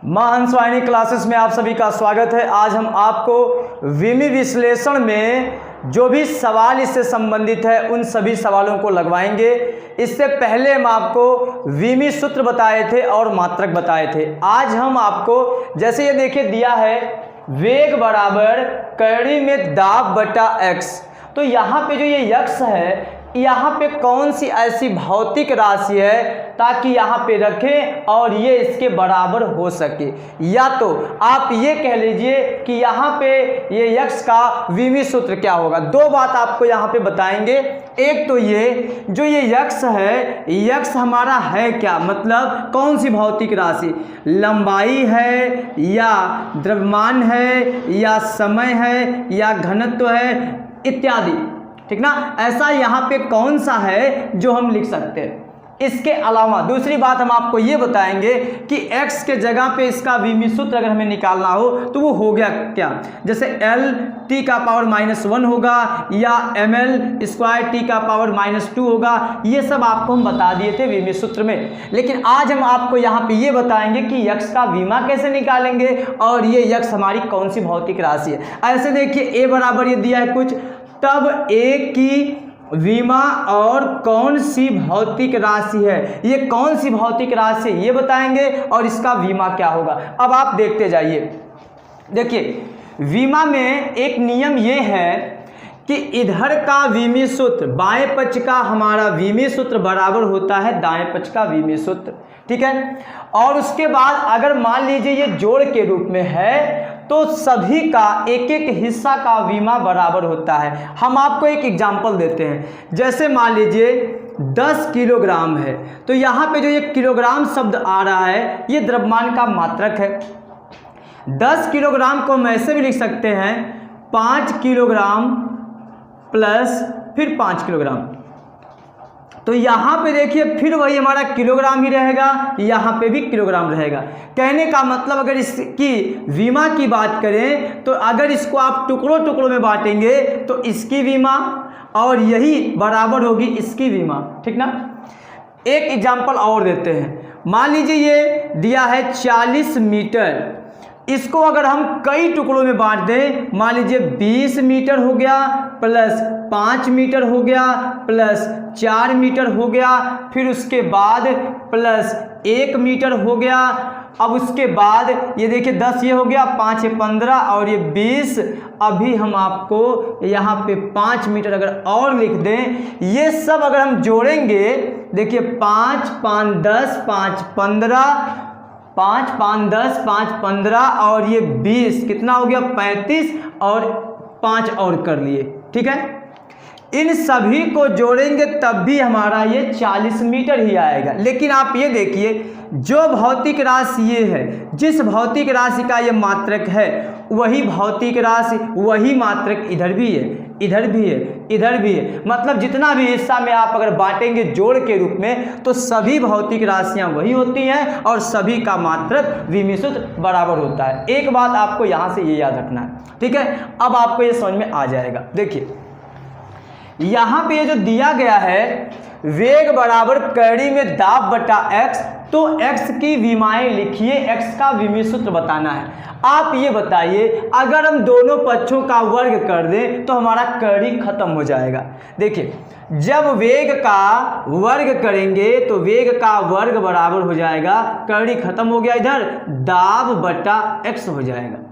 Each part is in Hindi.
मां हंसवाहिनी क्लासेस में आप सभी का स्वागत है। आज हम आपको विमी विश्लेषण में जो भी सवाल इससे संबंधित है उन सभी सवालों को लगवाएंगे। इससे पहले हम आपको विमी सूत्र बताए थे और मात्रक बताए थे। आज हम आपको जैसे ये देखिए दिया है वेग बराबर कड़ी में दाब बटा एक्स। तो यहाँ पे जो ये यक्स है यहाँ पे कौन सी ऐसी भौतिक राशि है ताकि यहाँ पे रखें और ये इसके बराबर हो सके। या तो आप ये कह लीजिए कि यहाँ पे ये यक्स का विमी सूत्र क्या होगा। दो बात आपको यहाँ पे बताएंगे। एक तो ये जो ये यक्स है, यक्स हमारा है क्या, मतलब कौन सी भौतिक राशि, लंबाई है या द्रव्यमान है या समय है या घनत्व है इत्यादि, ठीक ना। ऐसा यहाँ पे कौन सा है जो हम लिख सकते हैं। इसके अलावा दूसरी बात हम आपको ये बताएंगे कि x के जगह पे इसका विमी सूत्र अगर हमें निकालना हो तो वो हो गया क्या, जैसे l t का पावर -1 होगा या ml स्क्वायर t का पावर -2 होगा। ये सब आपको हम बता दिए थे विमी सूत्र में। लेकिन आज हम आपको यहाँ पे ये बताएंगे कि x का विमा कैसे निकालेंगे और ये x हमारी कौन सी भौतिक राशि है। ऐसे देखिए a बराबर ये दिया है कुछ, तब a की विमा और कौन सी भौतिक राशि है, ये कौन सी भौतिक राशि है ये बताएंगे और इसका विमा क्या होगा। अब आप देखते जाइए। देखिए विमा में एक नियम ये है कि इधर का विमी सूत्र, बाएं पक्ष का हमारा विमी सूत्र बराबर होता है दाएं पक्ष का विमी सूत्र, ठीक है। और उसके बाद अगर मान लीजिए ये जोड़ के रूप में है तो सभी का एक एक हिस्सा का विमा बराबर होता है। हम आपको एक एग्जांपल देते हैं। जैसे मान लीजिए 10 किलोग्राम है तो यहाँ पे जो ये किलोग्राम शब्द आ रहा है ये द्रव्यमान का मात्रक है। 10 किलोग्राम को हम ऐसे भी लिख सकते हैं 5 किलोग्राम प्लस फिर 5 किलोग्राम। तो यहाँ पे देखिए फिर वही हमारा किलोग्राम ही रहेगा, यहाँ पे भी किलोग्राम रहेगा। कहने का मतलब अगर इसकी विमा की बात करें तो अगर इसको आप टुकड़ों टुकड़ों में बांटेंगे तो इसकी विमा और यही बराबर होगी इसकी विमा, ठीक ना। एक एग्जांपल और देते हैं। मान लीजिए ये दिया है 40 मीटर, इसको अगर हम कई टुकड़ों में बांट दें, मान लीजिए 20 मीटर हो गया प्लस 5 मीटर हो गया प्लस 4 मीटर हो गया, फिर उसके बाद प्लस 1 मीटर हो गया। अब उसके बाद ये देखिए 10 ये हो गया, 5 ये 15 और ये 20। अभी हम आपको यहाँ पे 5 मीटर अगर और लिख दें, ये सब अगर हम जोड़ेंगे देखिए 5 5 10 5 15 5 5 10 5 15 और ये 20 कितना हो गया 35 और 5 और कर लिए, ठीक है। इन सभी को जोड़ेंगे तब भी हमारा ये 40 मीटर ही आएगा। लेकिन आप ये देखिए जो भौतिक राशि ये है, जिस भौतिक राशि का ये मात्रक है वही भौतिक राशि वही मात्रक इधर भी है, इधर भी है, इधर भी है। मतलब जितना भी हिस्सा में आप अगर बांटेंगे जोड़ के रूप में तो सभी भौतिक राशियां वही होती हैं और सभी का मात्रक विमी सूत्र बराबर होता है। एक बात आपको यहाँ से ये याद रखना है, ठीक है। अब आपको ये समझ में आ जाएगा। देखिए यहाँ पे ये जो दिया गया है वेग बराबर कड़ी में दाब बटा एक्स, तो x की विमाएं लिखिए, x का विमी सूत्र बताना है। आप ये बताइए अगर हम दोनों पक्षों का वर्ग कर दें तो हमारा कड़ी खत्म हो जाएगा। देखिए जब वेग का वर्ग करेंगे तो वेग का वर्ग बराबर हो जाएगा, कड़ी खत्म हो गया, इधर दाब बटा x हो जाएगा।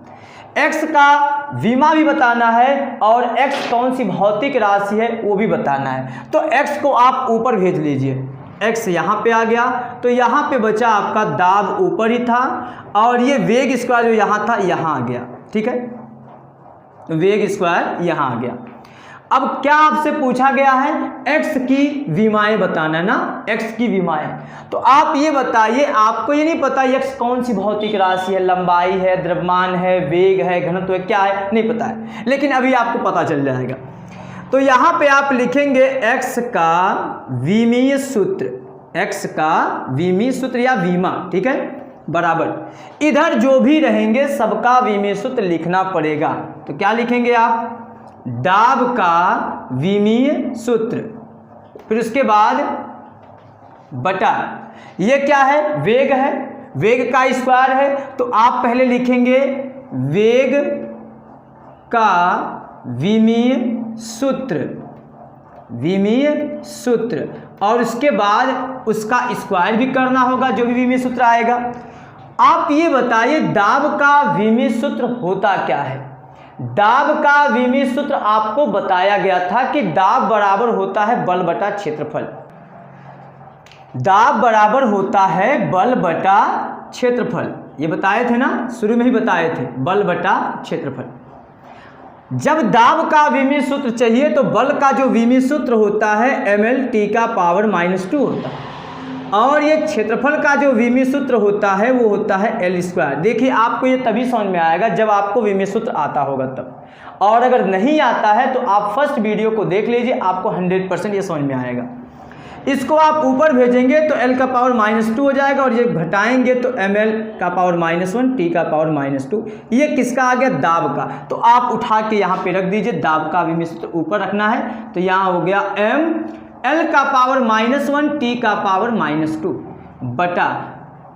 x का विमा भी बताना है और x कौन सी भौतिक राशि है वो भी बताना है। तो x को आप ऊपर भेज लीजिए, x यहाँ पे आ गया तो यहाँ पे बचा आपका दाब ऊपर ही था और ये वेग स्क्वायर जो यहाँ था यहाँ आ गया, ठीक है। वेग स्क्वायर यहाँ आ गया। अब क्या आपसे पूछा गया है x की विमाएं बताना है ना, x की विमाएं। तो आप ये बताइए, आपको ये नहीं पता x कौन सी भौतिक राशि है, लंबाई है, द्रव्यमान है, वेग है, घनत्व है, क्या है नहीं पता है, लेकिन अभी आपको पता चल जाएगा। तो यहाँ पे आप लिखेंगे x का विमीय सूत्र, x का विमीय सूत्र या विमा, ठीक है, बराबर इधर जो भी रहेंगे सबका विमीय सूत्र लिखना पड़ेगा। तो क्या लिखेंगे आप, दाब का विमीय सूत्र, फिर उसके बाद बटा ये क्या है वेग है, वेग का स्क्वायर है तो आप पहले लिखेंगे वेग का विमीय सूत्र और उसके बाद उसका स्क्वायर भी करना होगा जो भी विमीय सूत्र आएगा। आप ये बताइए दाब का विमीय सूत्र होता क्या है। दाब का विमीय सूत्र आपको बताया गया था कि दाब बराबर होता है बल बटा क्षेत्रफल। दाब बराबर होता है बल बटा क्षेत्रफल, ये बताए थे ना, शुरू में ही बताए थे, बल बटा क्षेत्रफल। जब दाब का विमीय सूत्र चाहिए तो बल का जो विमीय सूत्र होता है ml t का पावर -2 होता है और ये क्षेत्रफल का जो विमीय सूत्र होता है वो होता है L स्क्वायर। देखिए आपको ये तभी समझ में आएगा जब आपको विमीय सूत्र आता होगा तब, और अगर नहीं आता है तो आप फर्स्ट वीडियो को देख लीजिए, आपको 100% ये समझ में आएगा। इसको आप ऊपर भेजेंगे तो L का पावर -2 हो जाएगा और ये घटाएंगे तो ml का पावर -1 t का पावर -2। ये किसका आ गया, दाब का। तो आप उठा के यहाँ पे रख दीजिए, दाब का विमीय सूत्र ऊपर रखना है तो यहाँ हो गया m L का पावर -1 t का पावर -2 बटा,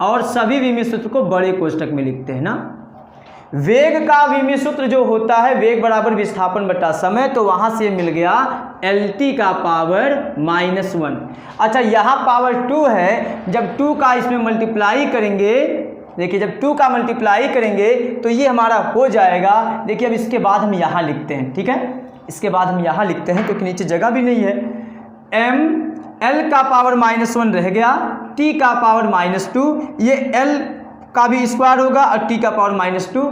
और सभी विमीय सूत्र को बड़े कोष्टक में लिखते हैं ना। वेग का विमीय सूत्र जो होता है वेग बराबर विस्थापन बटा समय, तो वहाँ से मिल गया LT का पावर -1। अच्छा यहाँ पावर 2 है, जब 2 का इसमें मल्टीप्लाई करेंगे, देखिए जब 2 का मल्टीप्लाई करेंगे तो ये हमारा हो जाएगा। देखिए अब इसके बाद हम यहाँ लिखते हैं, ठीक है, इसके बाद हम यहाँ लिखते हैं क्योंकि नीचे जगह भी नहीं है। m L का पावर -1 रह गया, T का पावर -2, ये L का भी स्क्वायर होगा और t का पावर -2,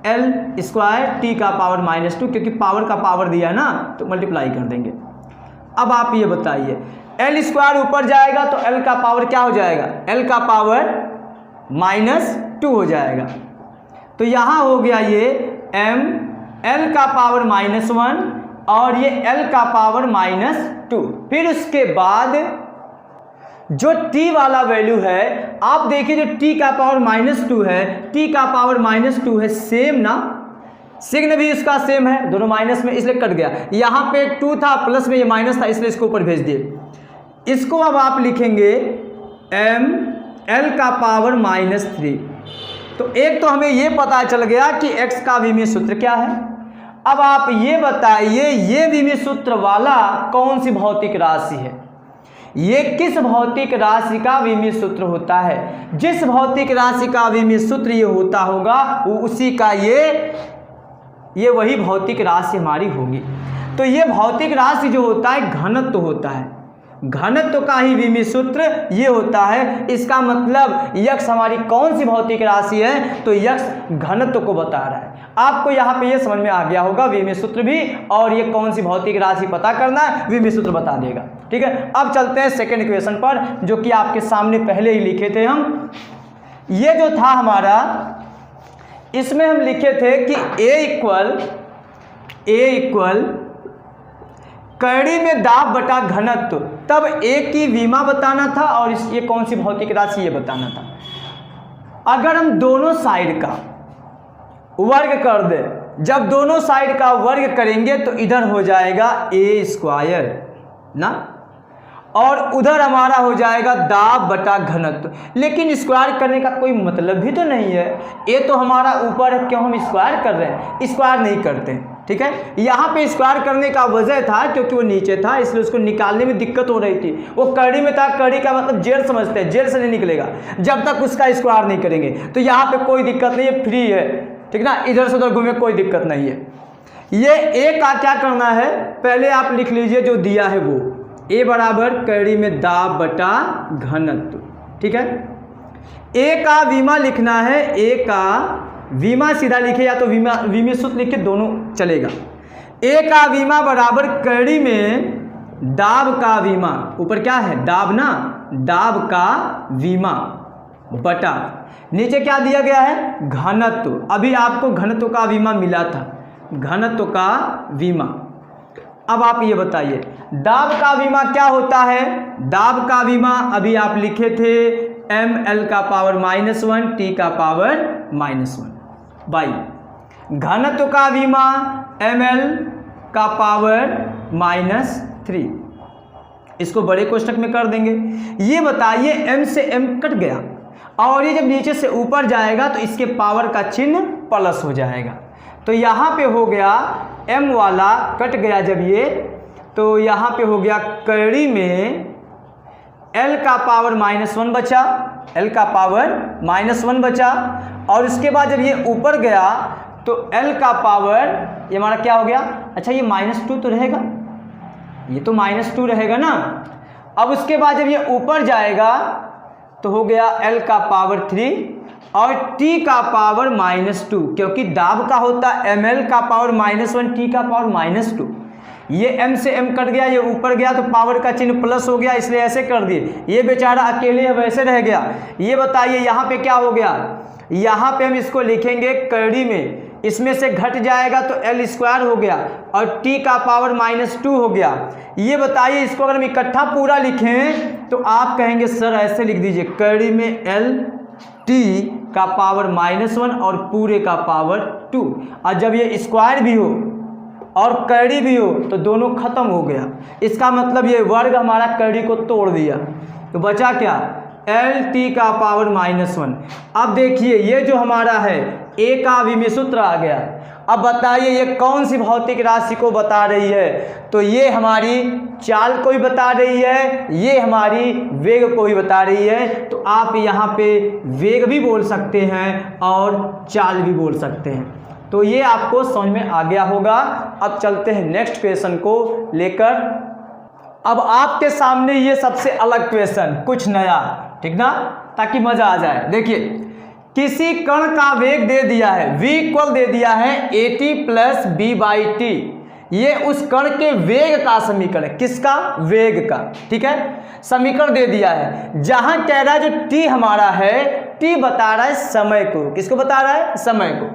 L स्क्वायर t का पावर -2, क्योंकि पावर का पावर दिया है ना तो मल्टीप्लाई कर देंगे। अब आप ये बताइए L स्क्वायर ऊपर जाएगा तो L का पावर क्या हो जाएगा, L का पावर -2 हो जाएगा। तो यहाँ हो गया ये m L का पावर -1 और ये L का पावर -2। फिर उसके बाद जो t वाला वैल्यू है, आप देखिए जो t का पावर -2 है, t का पावर -2 है, सेम ना, सिग्न भी इसका सेम है, दोनों माइनस में इसलिए कट गया। यहाँ पे 2 था प्लस में ये माइनस था इसलिए इसको ऊपर भेज दिए। इसको अब आप लिखेंगे m L का पावर -3। तो एक तो हमें ये पता चल गया कि x का विमीय सूत्र क्या है। अब आप ये बताइए ये विमीय सूत्र वाला कौन सी भौतिक राशि है, ये किस भौतिक राशि का विमीय सूत्र होता है। जिस भौतिक राशि का विमीय सूत्र ये होता होगा वो उसी का ये वही भौतिक राशि हमारी होगी। तो ये भौतिक राशि जो होता है घनत्व होता है, घनत्व का ही विमीय सूत्र ये होता है। इसका मतलब यक्ष हमारी कौन सी भौतिक राशि है, तो यक्ष घनत्व को बता रहा है। आपको यहाँ पे ये समझ में आ गया होगा विमीय सूत्र भी, और ये कौन सी भौतिक राशि पता करना है विमीय सूत्र बता देगा। ठीक है, अब चलते हैं सेकंड इक्वेशन पर जो कि आपके सामने पहले ही लिखे थे हम। ये जो था हमारा, इसमें हम लिखे थे कि A इक्वल कड़ी में दाब बटा घनत्व, तब A की विमा बताना था और ये कौन सी भौतिक राशि ये बताना था। अगर हम दोनों साइड का वर्ग कर दें, जब दोनों साइड का वर्ग करेंगे तो इधर हो जाएगा A स्क्वायर ना, और उधर हमारा हो जाएगा दाब बटा घनत्व। लेकिन स्क्वायर करने का कोई मतलब भी तो नहीं है, ये तो हमारा ऊपर है, क्यों हम स्क्वायर कर रहे हैं, स्क्वायर नहीं करते। ठीक है, यहाँ पे स्क्वायर करने का वजह था क्योंकि वो नीचे था इसलिए उसको निकालने में दिक्कत हो रही थी। वो कड़ी में था, कड़ी का मतलब जेल समझते हैं, जेल से नहीं निकलेगा जब तक उसका स्क्वायर नहीं करेंगे। तो यहाँ पे कोई दिक्कत नहीं है, फ्री है, ठीक ना, इधर से उधर घूमे कोई दिक्कत नहीं है। ये A का क्या करना है, पहले आप लिख लीजिए जो दिया है वो, A बराबर कड़ी में दाब बटा घनत्व। ठीक है, A का विमा लिखना है, A का विमा सीधा लिखे या तो विमीय सूत्र लिखे, दोनों चलेगा। A का विमा बराबर कड़ी में दाब का विमा, ऊपर क्या है दाब ना, दाब का विमा बटा नीचे क्या दिया गया है घनत्व। अभी आपको घनत्व का विमा मिला था, घनत्व का विमा। अब आप ये बताइए दाब का विमा क्या होता है। दाब का विमा अभी आप लिखे थे ml का पावर -1 t का पावर -1 बाई घनत्व का विमा ml का पावर -3। इसको बड़े कोष्टक में कर देंगे। ये बताइए m से m कट गया और ये जब नीचे से ऊपर जाएगा तो इसके पावर का चिन्ह प्लस हो जाएगा। तो यहाँ पे हो गया m वाला कट गया जब ये, तो यहाँ पे हो गया कड़ी में l का पावर -1 बचा, l का पावर -1 बचा। और उसके बाद जब ये ऊपर गया तो l का पावर ये हमारा क्या हो गया, अच्छा ये -2 तो रहेगा, ये तो -2 रहेगा ना। अब उसके बाद जब ये ऊपर जाएगा तो हो गया l का पावर 3 और t का पावर -2, क्योंकि दाब का होता ml का पावर -1 t का पावर -2। ये m से m कट गया, ये ऊपर गया तो पावर का चिन्ह प्लस हो गया, इसलिए ऐसे कर दिए। ये बेचारा अकेले है वैसे रह गया। ये बताइए यहाँ पे क्या हो गया, यहाँ पे हम इसको लिखेंगे कड़ी में, इसमें से घट जाएगा तो l² हो गया और t का पावर -2 हो गया। ये बताइए इसको अगर हम इकट्ठा पूरा लिखें तो आप कहेंगे सर ऐसे लिख दीजिए, कड़ी में l t का पावर -1 और पूरे का पावर 2। और जब ये स्क्वायर भी हो और कड़ी भी हो तो दोनों खत्म हो गया। इसका मतलब ये वर्ग हमारा कड़ी को तोड़ दिया, तो बचा क्या, LT का पावर -1। अब देखिए ये जो हमारा है A का विमीय सूत्र आ गया। अब बताइए ये कौन सी भौतिक राशि को बता रही है, तो ये हमारी चाल को भी बता रही है, ये हमारी वेग को भी बता रही है। तो आप यहाँ पे वेग भी बोल सकते हैं और चाल भी बोल सकते हैं। तो ये आपको समझ में आ गया होगा। अब चलते हैं नेक्स्ट क्वेश्चन को लेकर। अब आपके सामने ये सबसे अलग क्वेश्चन, कुछ नया, ठीक ना, ताकि मजा आ जाए। देखिए किसी कण का वेग दे दिया है, v इक्वल दे दिया है at प्लस b/t। ये उस कण के वेग का समीकरण है, किसका, वेग का, ठीक है, समीकरण दे दिया है। जहां कह रहा है जो t हमारा है, t बता रहा है समय को, किसको बता रहा है, समय को।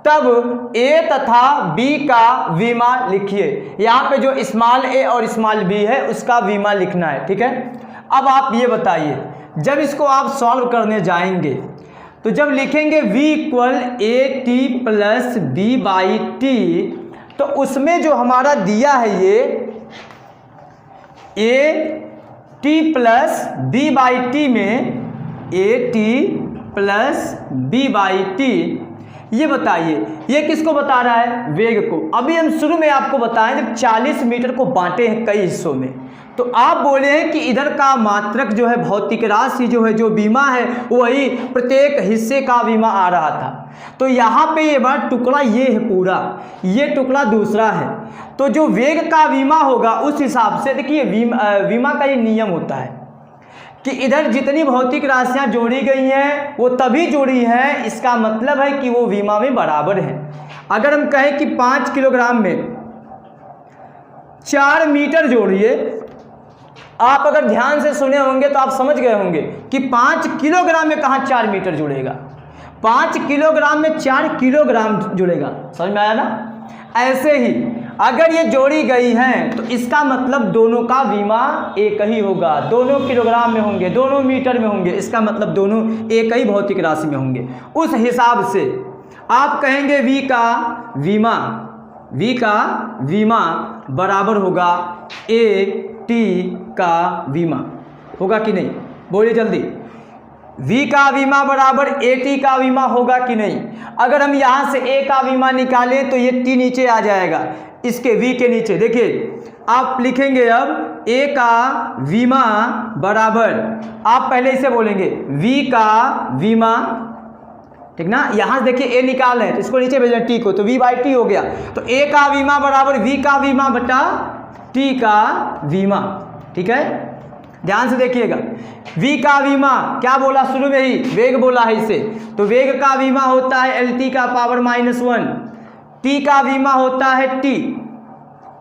तब a तथा b का विमा लिखिए। यहाँ पे जो स्मॉल a और स्मॉल b है उसका विमा लिखना है, ठीक है। अब आप ये बताइए, जब इसको आप सॉल्व करने जाएंगे तो जब लिखेंगे v equal at plus b/t, तो उसमें जो हमारा दिया है ये at प्लस b/t में at प्लस b/t, ये बताइए ये किसको बता रहा है, वेग को। अभी हम शुरू में आपको बताएं जब 40 मीटर को बांटे हैं कई हिस्सों में, तो आप बोले हैं कि इधर का मात्रक जो है, भौतिक राशि जो है, जो विमा है, वही प्रत्येक हिस्से का विमा आ रहा था। तो यहाँ पे ये बार टुकड़ा ये है पूरा, ये टुकड़ा दूसरा है। तो जो वेग का विमा होगा उस हिसाब से देखिए विमा का ये नियम होता है कि इधर जितनी भौतिक राशियाँ जोड़ी गई हैं वो तभी जोड़ी हैं, इसका मतलब है कि वो विमा में बराबर है। अगर हम कहें कि 5 किलोग्राम में 4 मीटर जोड़िए, आप अगर ध्यान से सुने होंगे तो आप समझ गए होंगे कि 5 किलोग्राम में कहाँ 4 मीटर जुड़ेगा, 5 किलोग्राम में 4 किलोग्राम जुड़ेगा। समझ में आया ना। ऐसे ही अगर ये जोड़ी गई हैं तो इसका मतलब दोनों का विमा एक ही होगा, दोनों किलोग्राम में होंगे, दोनों मीटर में होंगे, इसका मतलब दोनों एक ही भौतिक राशि में होंगे। उस हिसाब से आप कहेंगे v का विमा बराबर होगा at का विमा, होगा कि नहीं, बोलिए जल्दी। v का विमा बराबर at का विमा होगा कि नहीं। अगर हम यहाँ से a का विमा निकालें तो ये t नीचे आ जाएगा, इसके v के नीचे। देखिए आप लिखेंगे अब a का विमा बराबर, आप पहले इसे बोलेंगे v का विमा, ठीक ना। यहाँ से देखिए a निकाल है तो इसको नीचे भेजना t को, तो v/t हो गया। तो a का विमा बराबर v का विमा बटा t का विमा, ठीक है। ध्यान से देखिएगा, v का विमा क्या बोला शुरू में ही, वेग बोला है इसे, तो वेग का विमा होता है LT का पावर -1, t का विमा होता है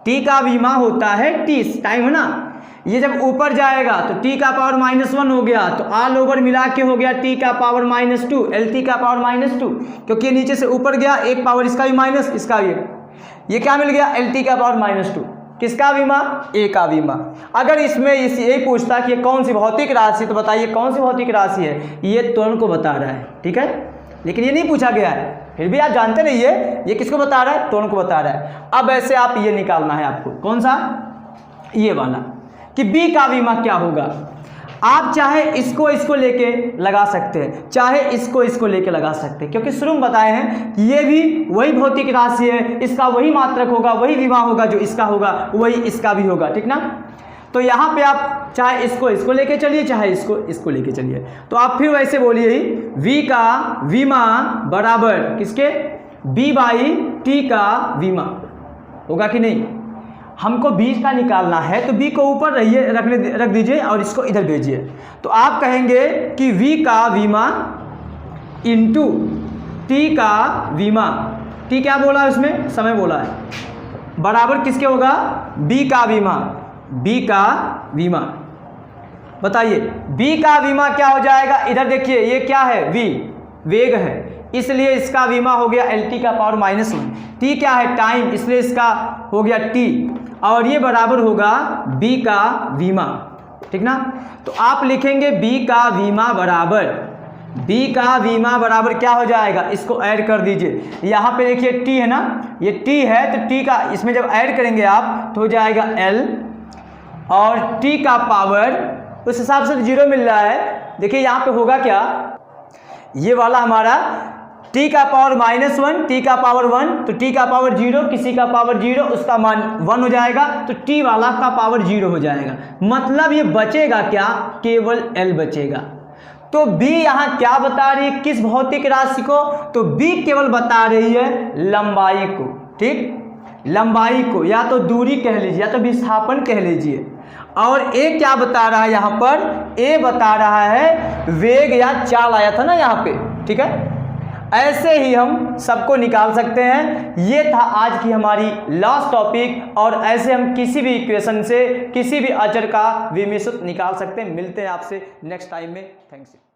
t का विमा होता है t, टाइम है ना। ये जब ऊपर जाएगा तो t का पावर -1 हो गया, तो ऑल ओवर मिला के हो गया t का पावर -2, LT का पावर -2, क्योंकि ये नीचे से ऊपर गया, एक पावर इसका भी माइनस, इसका भी, ये क्या मिल गया, LT का पावर -2, किसका विमा, a का विमा। अगर इसमें यही पूछता कि ये कौन सी भौतिक राशि, तो बताइए कौन सी भौतिक राशि है, ये त्वरण को बता रहा है, ठीक है। लेकिन ये नहीं पूछा गया है, फिर भी आप जानते नहीं है ये किसको बता रहा है, त्वरण को बता रहा है। अब ऐसे आप ये निकालना है आपको, कौन सा, ये वाला, कि b का विमा क्या होगा। आप चाहे इसको लेके लगा सकते हैं, चाहे इसको लेके लगा सकते हैं, क्योंकि शुरू में बताए हैं कि ये भी वही भौतिक राशि है, इसका वही मात्रक होगा, वही विमा होगा, जो इसका होगा वही इसका भी होगा, ठीक ना। तो यहाँ पे आप चाहे इसको लेके चलिए, चाहे इसको लेके चलिए। तो आप फिर वैसे बोलिए ही v का विमा बराबर किसके, b बाई t का विमा, होगा कि नहीं। हमको b का निकालना है तो b को ऊपर रख दीजिए और इसको इधर भेजिए। तो आप कहेंगे कि v का विमा इंटू t का विमा, t क्या बोला है उसमें, समय बोला है, बराबर किसके होगा, b का विमा, b का विमा। बताइए b का विमा क्या हो जाएगा, इधर देखिए ये क्या है, v वेग है, इसलिए इसका विमा हो गया LT का पावर -1, t क्या है, टाइम, इसलिए इसका हो गया t, और ये बराबर होगा b का विमा, ठीक ना। तो आप लिखेंगे b का विमा बराबर, b का विमा बराबर क्या हो जाएगा, इसको ऐड कर दीजिए। यहाँ पे देखिए t है ना, ये t है, तो t का इसमें जब ऐड करेंगे आप तो हो जाएगा L, और t का पावर उस हिसाब से 0 मिल रहा है। देखिए यहाँ पे होगा क्या, ये वाला हमारा t का पावर -1, t का पावर 1, तो t का पावर 0, किसी का पावर 0, उसका मान 1 हो जाएगा, तो t वाला का पावर 0 हो जाएगा। मतलब ये बचेगा क्या, केवल L बचेगा। तो b यहाँ क्या बता रही है, किस भौतिक राशि को, तो b केवल बता रही है लंबाई को, ठीक, लंबाई को, या तो दूरी कह लीजिए या तो विस्थापन कह लीजिए। और a क्या बता रहा है, यहाँ पर a बता रहा है वेग या चाल आया था ना यहाँ पे, ठीक है। ऐसे ही हम सबको निकाल सकते हैं। ये था आज की हमारी लास्ट टॉपिक, और ऐसे हम किसी भी इक्वेशन से किसी भी अचर का विमीय सूत्र निकाल सकते हैं। मिलते हैं आपसे नेक्स्ट टाइम में, थैंक्स।